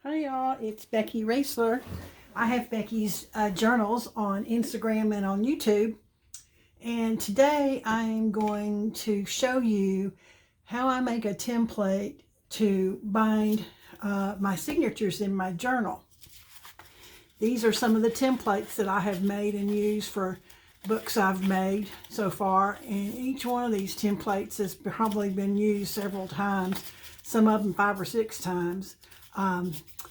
Hi y'all, it's Becky Raisler. I have Becky's journals on Instagram and on YouTube. And today I'm going to show you how I make a template to bind my signatures in my journal. These are some of the templates that I have made and used for books I've made so far. And each one of these templates has probably been used several times, some of them 5 or 6 times.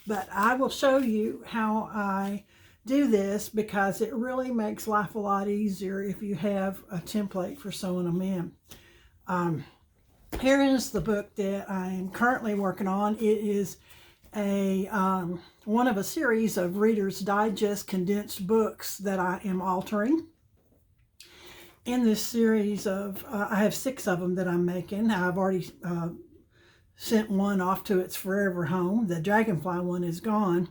But I will show you how I do this because it really makes life a lot easier if you have a template for sewing them in. Here is the book that I am currently working on. It is a one of a series of Reader's Digest condensed books that I am altering. In this series of, I have 6 of them that I'm making. I've already sent one off to its forever home. The Dragonfly one is gone.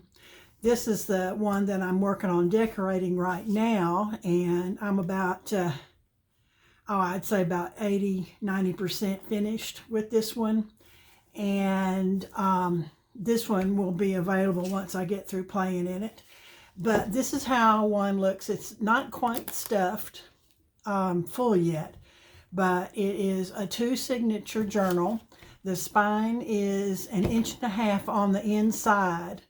This is the one that I'm working on decorating right now, and I'm about, I'd say about 80-90% finished with this one. And this one will be available once I get through playing in it. But this is how one looks. It's not quite stuffed full yet, but it is a 2-signature journal. The spine is 1.5 inches on the inside,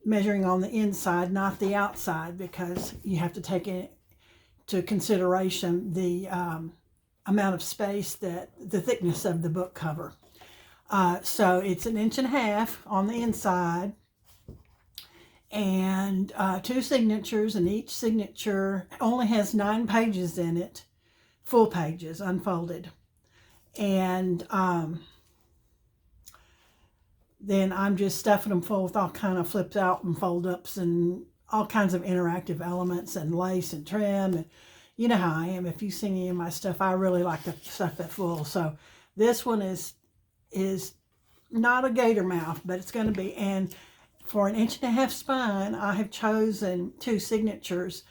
measuring on the inside, not the outside, because you have to take into consideration the amount of space, that the thickness of the book cover. So it's 1.5 inches on the inside, and 2 signatures, and each signature only has 9 pages in it, full pages, unfolded. And then I'm just stuffing them full with all kind of flipped out and fold ups and all kinds of interactive elements and lace and trim. And you know how I am. If you've seen any of my stuff, I really like to stuff it full. So this one is not a gator mouth, but it's going to be. And for 1.5 inches spine, I have chosen 2 signatures.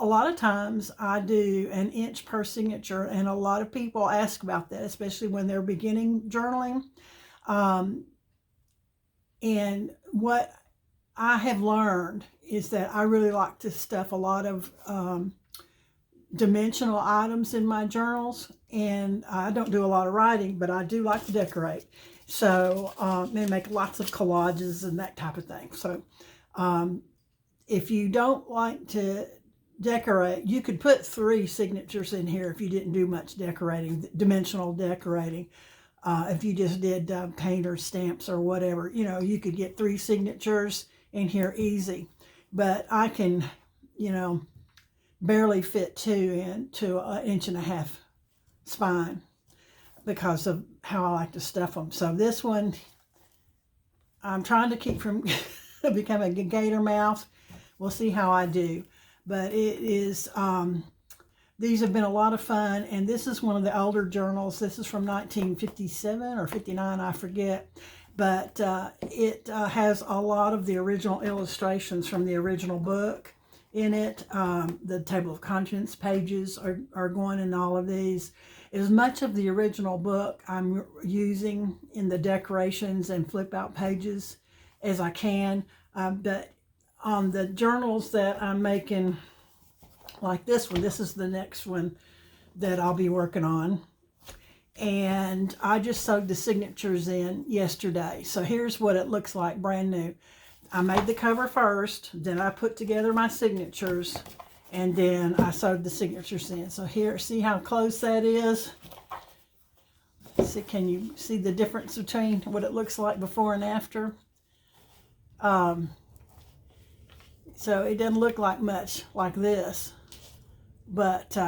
A lot of times I do 1 inch per signature, and a lot of people ask about that, especially when they're beginning journaling. And what I have learned is that I really like to stuff a lot of dimensional items in my journals, and I don't do a lot of writing, but I do like to decorate. So and make lots of collages and that type of thing. So if you don't like to decorate, you could put 3 signatures in here if you didn't do much decorating, dimensional decorating. If you just did paint or stamps or whatever, you know, you could get 3 signatures in here easy. But I can, you know, barely fit 2 into 1.5 inches spine because of how I like to stuff them. So this one, I'm trying to keep from becoming a gator mouth. We'll see how I do. But it is, these have been a lot of fun, and this is one of the older journals. This is from 1957 or 59, I forget. But it has a lot of the original illustrations from the original book in it. The table of contents pages are going in all of these. As much of the original book I'm using in the decorations and flip out pages as I can. But on the journals that I'm making, like this one, this is the next one that I'll be working on. And I just sewed the signatures in yesterday. So here's what it looks like brand new. I made the cover first, then I put together my signatures, and then I sewed the signatures in. So here, see how close that is? See, can you see the difference between what it looks like before and after? So it doesn't look like much like this, but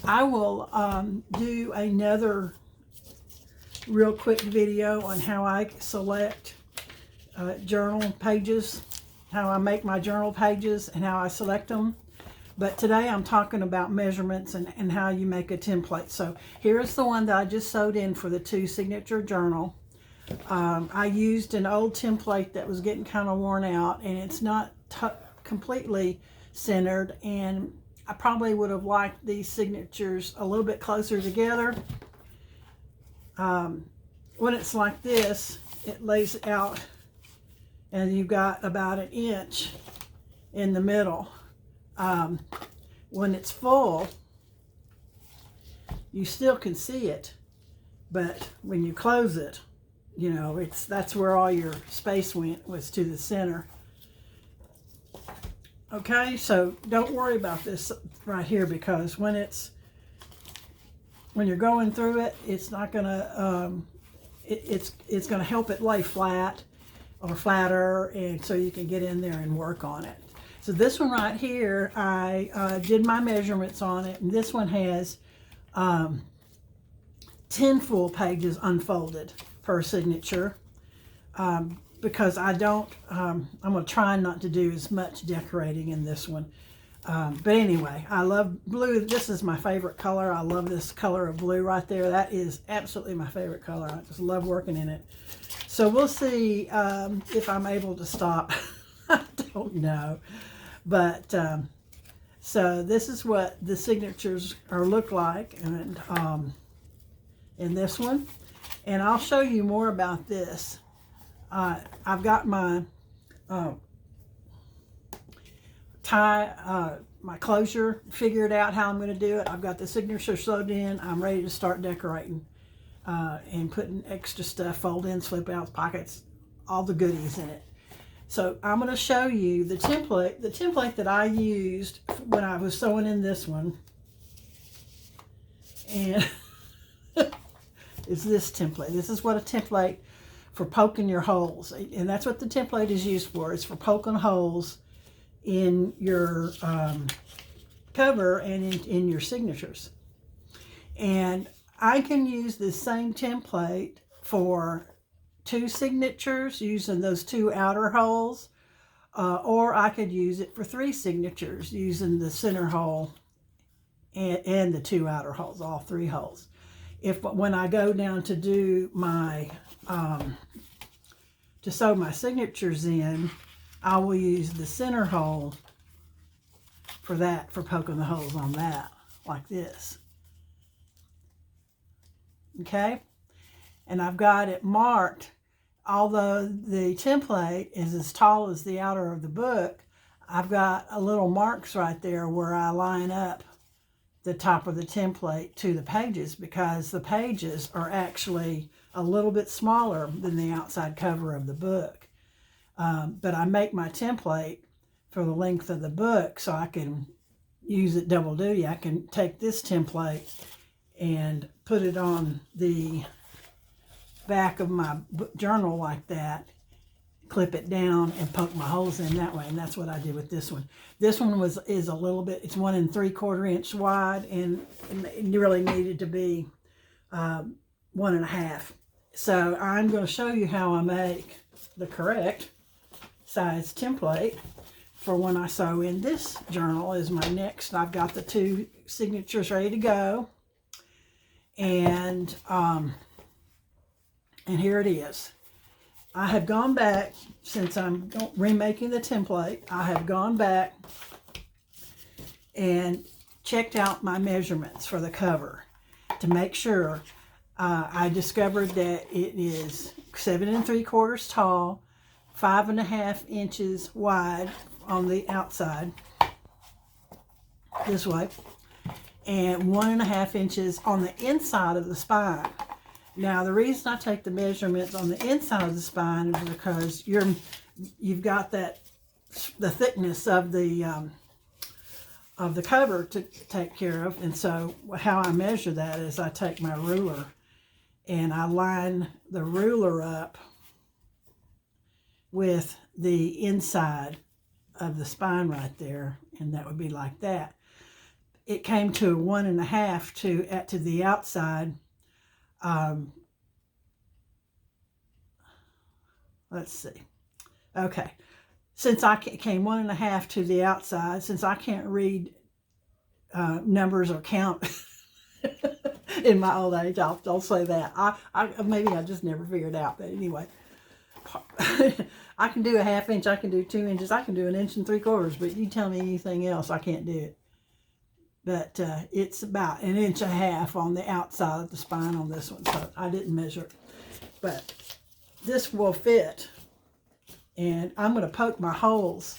I will do another real quick video on how I select journal pages, how I make my journal pages and how I select them. But today I'm talking about measurements and how you make a template. So here's the one that I just sewed in for the 2-signature journal. I used an old template that was getting kind of worn out, and it's not completely centered, and I probably would have liked these signatures a little bit closer together. When it's like this, it lays out and you've got about 1 inch in the middle. When it's full, you still can see it, but when you close it, you know, that's where all your space went, was to the center. Okay, so don't worry about this right here, because when you're going through it, it's not gonna it's gonna help it lay flat or flatter, and so you can get in there and work on it. So this one right here, I did my measurements on it, and this one has 10 full pages unfolded per signature, because I don't, I'm going to try not to do as much decorating in this one. But anyway, I love blue. This is my favorite color. I love this color of blue right there. That is absolutely my favorite color. I just love working in it. So we'll see if I'm able to stop. I don't know. But so this is what the signatures look like, and in this one. And I'll show you more about this. I've got my my closure figured out, how I'm going to do it. I've got the signature sewed in. I'm ready to start decorating and putting extra stuff, fold-ins, flip-outs, pockets, all the goodies in it. So I'm going to show you the template that I used when I was sewing in this one. And is this template. This is what a template for poking your holes, and that's what the template is used for. It's for poking holes in your cover and in your signatures. And I can use this same template for 2 signatures using those 2 outer holes, or I could use it for 3 signatures using the center hole and the 2 outer holes, all 3 holes. When I go down to do my to sew my signatures in, I will use the center hole for that, for poking the holes on that, like this. Okay, and I've got it marked. Although the template is as tall as the outer of the book, I've got a little marks right there where I line up the top of the template to the pages, because the pages are actually a little bit smaller than the outside cover of the book. But I make my template for the length of the book so I can use it double duty. I can take this template and put it on the back of my journal like that, clip it down, and poke my holes in that way. And that's what I did with this one. This one is a little bit, it's 1 3/4 inch wide, and it really needed to be 1 1/2. So I'm going to show you how I make the correct size template for when I sew in this journal. Is my next. I've got the 2 signatures ready to go, and here it is. I have gone back, since I'm remaking the template, I have gone back and checked out my measurements for the cover to make sure. I discovered that it is 7 3/4 tall, 5 1/2 inches wide on the outside, this way, and 1 1/2 inches on the inside of the spine. Now, the reason I take the measurements on the inside of the spine is because you've got the thickness of the cover to take care of. And so how I measure that is I take my ruler and I line the ruler up with the inside of the spine right there, and that would be like that. It came to 1 1/2 to the outside. Let's see. Okay, since I came 1 1/2 to the outside, since I can't read numbers or count in my old age, I'll say that. Maybe I just never figured it out, but anyway. I can do a 1/2 inch, I can do 2 inches, I can do 1 3/4 inches, but you tell me anything else, I can't do it. But it's about 1 1/2 inches on the outside of the spine on this one, so I didn't measure it. But this will fit And I'm going to poke my holes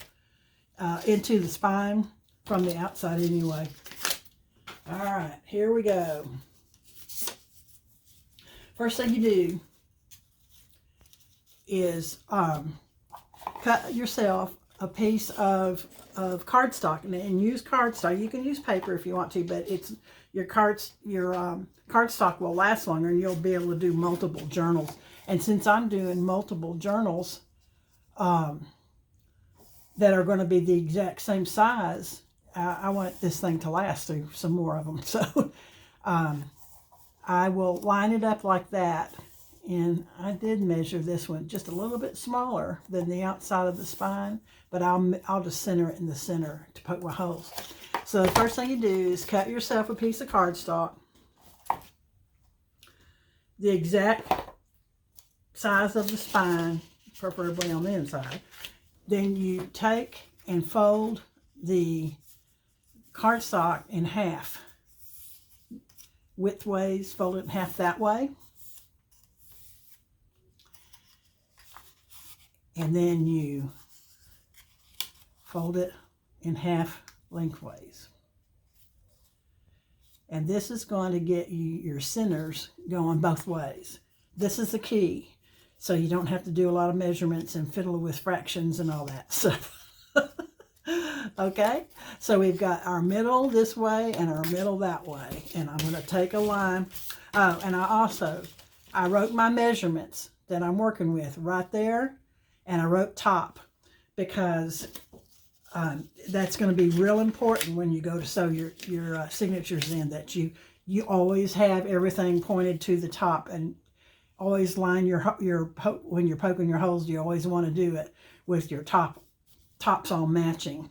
into the spine from the outside anyway. All right, here we go. First thing you do is cut yourself a piece of cardstock, and use cardstock. You can use paper if you want to, but it's your cardstock will last longer, and you'll be able to do multiple journals. And since I'm doing multiple journals that are going to be the exact same size, I want this thing to last through some more of them. So I will line it up like that. And I did measure this one just a little bit smaller than the outside of the spine, but I'll just center it in the center to poke my holes. So the first thing you do is cut yourself a piece of cardstock, the exact size of the spine, preferably on the inside. Then you take and fold the cardstock in half. Widthways, fold it in half that way. And then you fold it in half lengthways. And this is going to get you your centers going both ways. This is the key. So you don't have to do a lot of measurements and fiddle with fractions and all that stuff. Okay, so we've got our middle this way and our middle that way. And I'm going to take a line. Oh, and I wrote my measurements that I'm working with right there. And I wrote top, because that's going to be real important when you go to sew your signatures in, that you always have everything pointed to the top, and always line when you're poking your holes, you always want to do it with your tops all matching.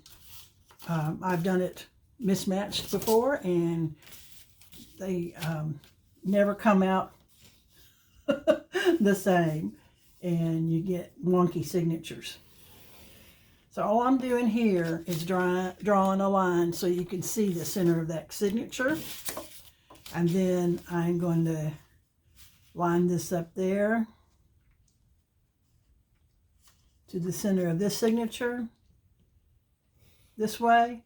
I've done it mismatched before, and they never come out the same, and you get wonky signatures. So all I'm doing here is drawing a line so you can see the center of that signature. And then I'm going to line this up there to the center of this signature this way,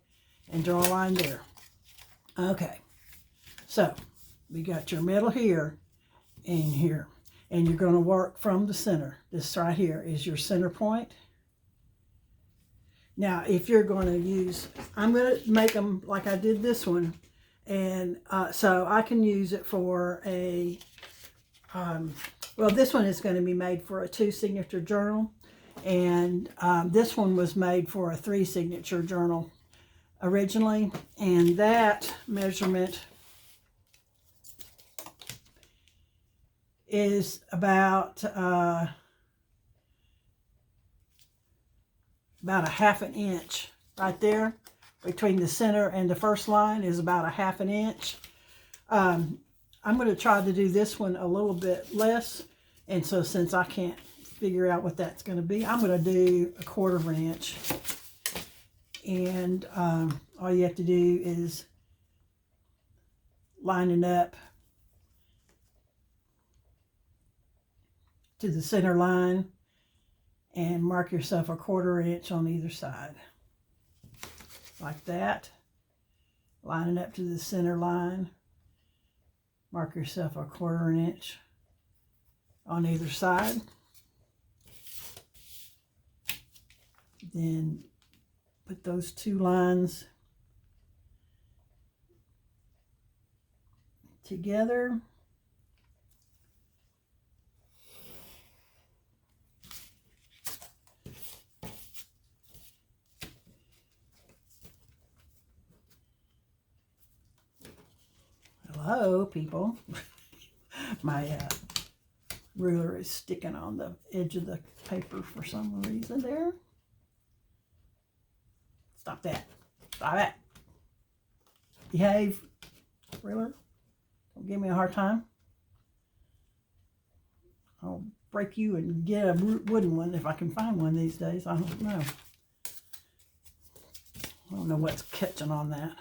and draw a line there. Okay, so we got your middle here and here. And you're going to work from the center. This right here is your center point. Now, if you're going to use, I'm going to make them like I did this one. And so I can use it for a, well, this one is going to be made for a 2-signature journal. And this one was made for a 3-signature journal originally. And that measurement is about a 1/2 inch right there. Between the center and the first line is about a 1/2 inch. I'm going to try to do this one a little bit less, and so since I can't figure out what that's going to be, I'm going to do a 1/4 inch. And all you have to do is line it up to the center line and mark yourself a 1/4 inch on either side. Like that. Line it up to the center line. Mark yourself a 1/4 inch on either side. Then put those two lines together. Hello, people. My ruler is sticking on the edge of the paper for some reason there. Stop that. Stop it. Behave, ruler. Don't give me a hard time. I'll break you and get a wooden one if I can find one these days. I don't know. I don't know what's catching on that.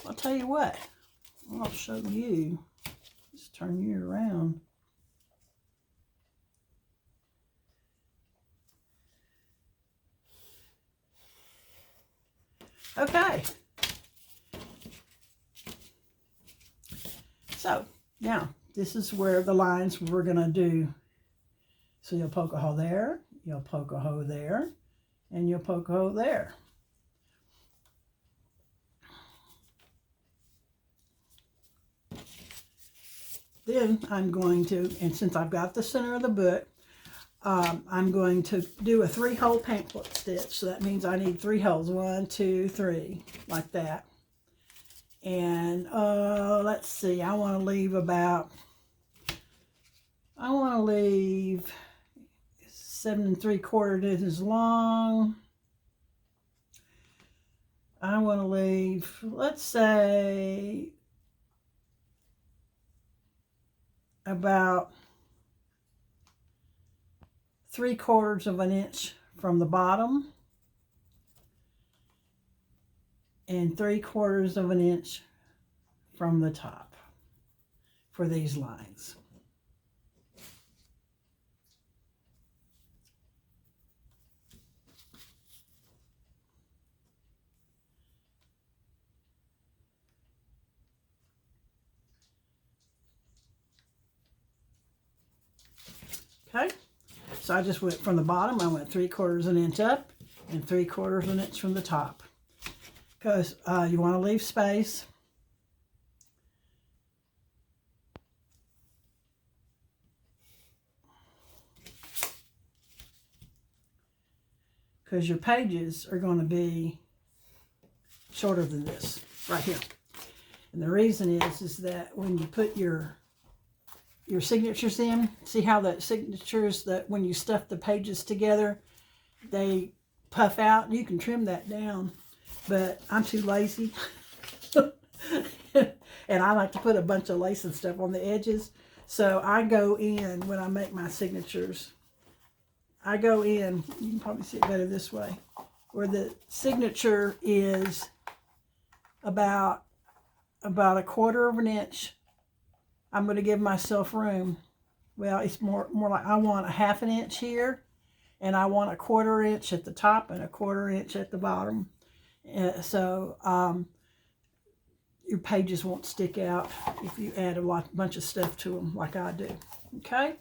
I'll tell you what, I'll show you, just turn you around. Okay. So now this is where the lines we're going to do. So you'll poke a hole there, you'll poke a hole there, and you'll poke a hole there. Then I'm going to, and since I've got the center of the book, I'm going to do a 3-hole pamphlet stitch. So that means I need 3 holes. 1, 2, 3, like that. And let's see, I want to leave 7 3/4 inches long. I want to leave, let's say, about 3/4 inch from the bottom and 3/4 inch from the top for these lines. Okay, so I just went from the bottom, I went 3/4 inch up and 3/4 inch from the top, because you want to leave space. Because your pages are going to be shorter than this right here. And the reason is that when you put your signatures in, see how the signatures, that when you stuff the pages together, they puff out. You can trim that down, but I'm too lazy. And I like to put a bunch of lace and stuff on the edges. So I go in, when I make my signatures, I go in, you can probably see it better this way, where the signature is about 1/4 inch. I'm going to give myself room. Well, it's more like I want 1/2 inch here, and I want 1/4 inch at the top and 1/4 inch at the bottom. So your pages won't stick out if you add a bunch of stuff to them like I do. Okay,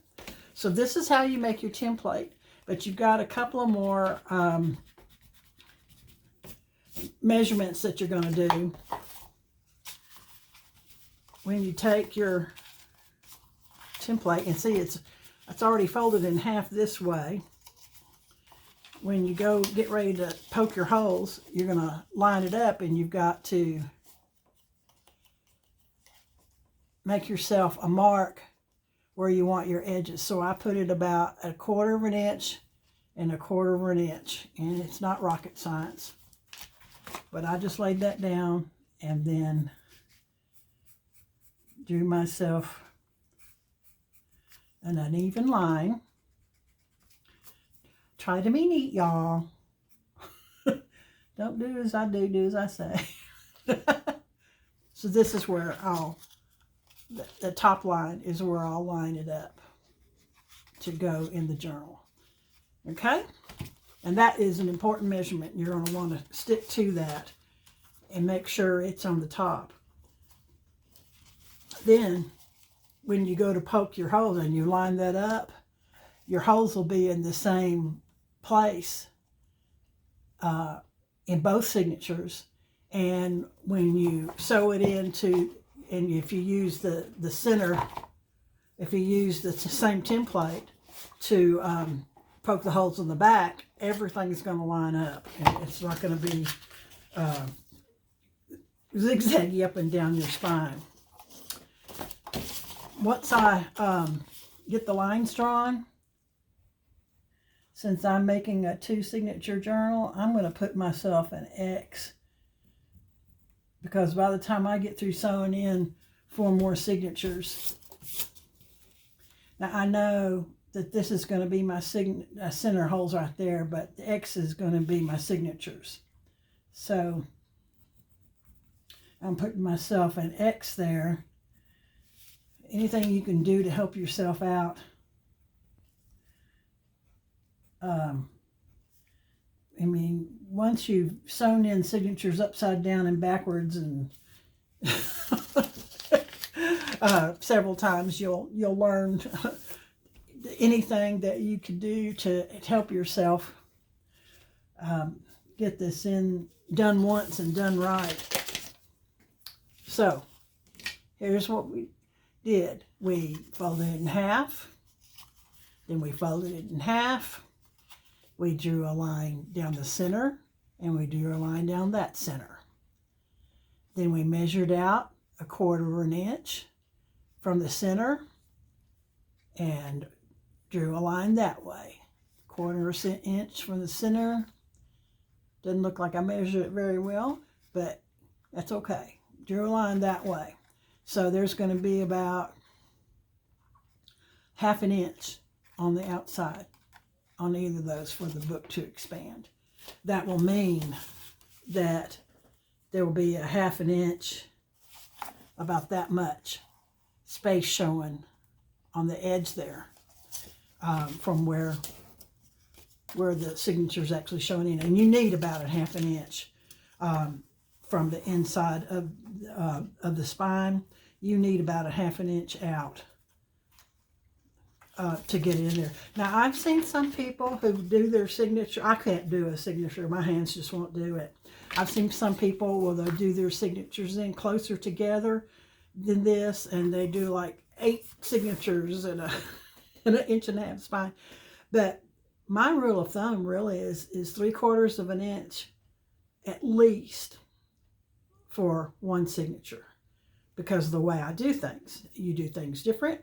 so this is how you make your template. But you've got a couple of more measurements that you're going to do. When you take your template, and see it's already folded in half this way. When you go get ready to poke your holes, you're going to line it up, and you've got to make yourself a mark where you want your edges. So I put it about 1/4 inch and 1/4 inch, and it's not rocket science, but I just laid that down and then drew myself an uneven line. Try to be neat, y'all. Don't do as I do, do as I say. So this is where the top line is where I'll line it up to go in the journal. Okay? And that is an important measurement. You're going to want to stick to that and make sure it's on the top. Then, when you go to poke your holes and you line that up, your holes will be in the same place in both signatures. And when you sew it into, and if you use the center, if you use the same template to poke the holes in the back, everything's going to line up, and it's not going to be zigzaggy up and down your spine. Once I get the lines drawn, since I'm making a 2-signature journal, I'm going to put myself an X, because by the time I get through sewing in 4 more signatures, now I know that this is going to be my center holes right there, but the X is going to be my signatures. So I'm putting myself an X there. Anything you can do to help yourself out. I mean, once you've sewn in signatures upside down and backwards and several times, you'll learn anything that you can do to help yourself get this done once and done right. So here's what we did. We folded it in half, then we folded it in half. We drew a line down the center, and we drew a line down that center. Then we measured out 1/4 inch from the center and drew a line that way. 1/4 inch from the center. Doesn't look like I measured it very well, but that's okay. Drew a line that way. So there's going to be about 1/2 inch on the outside on either of those for the book to expand. That will mean that there will be 1/2 inch, about that much space showing on the edge there, from where the signature is actually showing in. And you need about 1/2 inch from the inside of the spine. You need about 1/2 inch out to get in there. Now, I've seen some people who do their signature. I can't do a signature. My hands just won't do it. I've seen some people where they'll do their signatures in closer together than this, and they do like 8 signatures in an 1.5 inch spine. But my rule of thumb really is 3/4 inch at least for one signature, because of the way I do things. You do things different.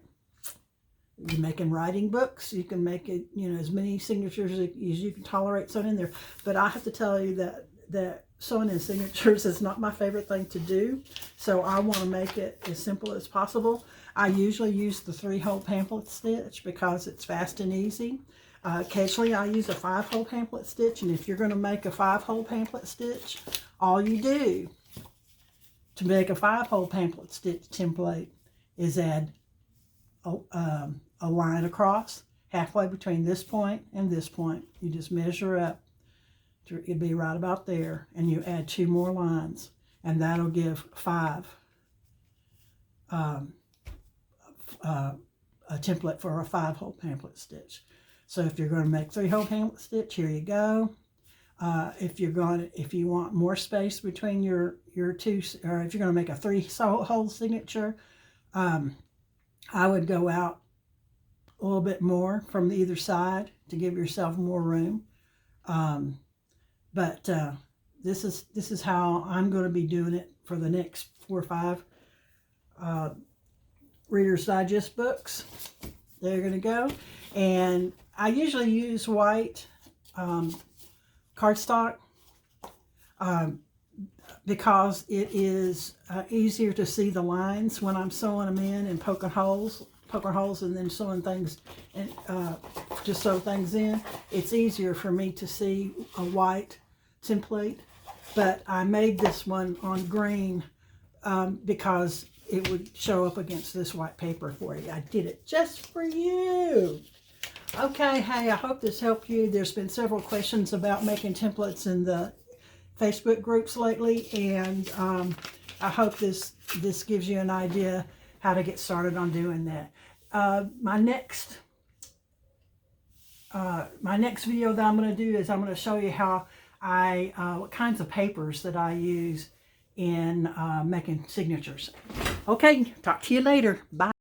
You're making writing books. You can make it, as many signatures as you can tolerate sewn in there. But I have to tell you that sewing in signatures is not my favorite thing to do. So I want to make it as simple as possible. I usually use the 3-hole pamphlet stitch because it's fast and easy. Occasionally I use a 5-hole pamphlet stitch. And if you're going to make a 5-hole pamphlet stitch, all you do to make a 5-hole pamphlet stitch template is add a line across halfway between this point and this point. You just measure up to it'd be right about there, and you add 2 more lines, and that'll give 5 a template for a 5-hole pamphlet stitch. So if you're going to make 3-hole pamphlet stitch, here you go. If you want more space between your two, or if you're going to make a 3-hole signature, I would go out a little bit more from either side to give yourself more room. But this is how I'm going to be doing it for the next 4 or 5 Reader's Digest books. They're going to go. And I usually use white cardstock because it is easier to see the lines when I'm sewing them in and poking holes and then sewing things and to sew things in. It's easier for me to see a white template, but I made this one on green because it would show up against this white paper for you. I did it just for you. Okay, hey, I hope this helped you. There's been several questions about making templates in the Facebook groups lately, and I hope this gives you an idea how to get started on doing that. My next video that I'm going to do is I'm going to show you how what kinds of papers that I use in making signatures. Okay, talk to you later. Bye.